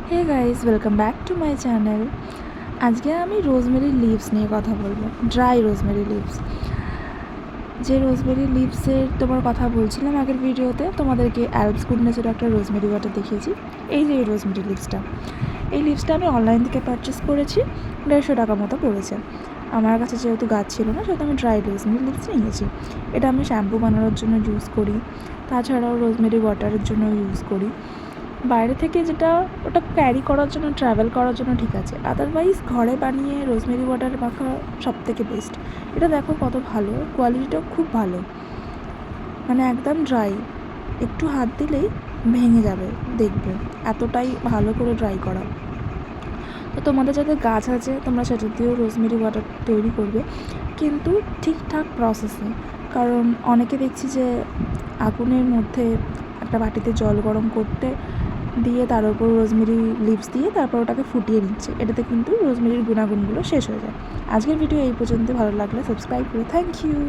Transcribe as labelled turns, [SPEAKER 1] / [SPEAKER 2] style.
[SPEAKER 1] Hey guys, welcome back to my channel. আজকে আমি rosemary leaves নিয়ে কথা বলবো। ড্রাই রোজমেরি লিভস, যে রোজমেরি লিভসের তোমার কথা বলছিলাম আগের ভিডিওতে, তোমাদেরকে অ্যালপস গুডনেসের একটা রোজমেরি ওয়াটার দেখিয়েছি। এই যে এই রোজমেরি লিভসটা, এই লিভসটা আমি অনলাইন থেকে পারচেস করেছি। 150 টাকা মতো পড়েছে। আমার কাছে যেহেতু গাছ ছিল না, সেহেতু আমি ড্রাই রোজমেরি লিভস নিয়েছি। এটা আমি শ্যাম্পু বানানোর জন্য ইউজ করি, তাছাড়াও রোজমেরি ওয়াটারের জন্য ইউজ করি। বাইরে থেকে যেটা, ওটা ক্যারি করার জন্য, ট্রাভেল করার জন্য ঠিক আছে, আদারওয়াইজ ঘরে বানিয়ে রোজমেরি ওয়াটার মাখা সব থেকে বেস্ট। এটা দেখো কত ভালো, কোয়ালিটিটাও খুব ভালো, মানে একদম ড্রাই, একটু হাত দিলেই ভেঙে যাবে, দেখবে এতটাই ভালো করে ড্রাই করা। তো তোমাদের যাদের গাছ আছে, তোমরা সেটা দিয়েও রোজমেরি ওয়াটার তৈরি করবে, কিন্তু ঠিকঠাক প্রসেসে। কারণ অনেকে দেখছি যে আগুনের মধ্যে একটা বাটিতে জল গরম করতে দিয়ে তার উপর রোজমেরি লিভস দিয়ে তারপর ওটাকে ফুটিয়ে নিচ্ছে। এটাতে কিন্তু রোজমেরির গুণাগুণগুলো শেষ হয়ে যায়। আজকের ভিডিও এই পর্যন্ত। ভালো লাগলে সাবস্ক্রাইব করে থ্যাংক ইউ।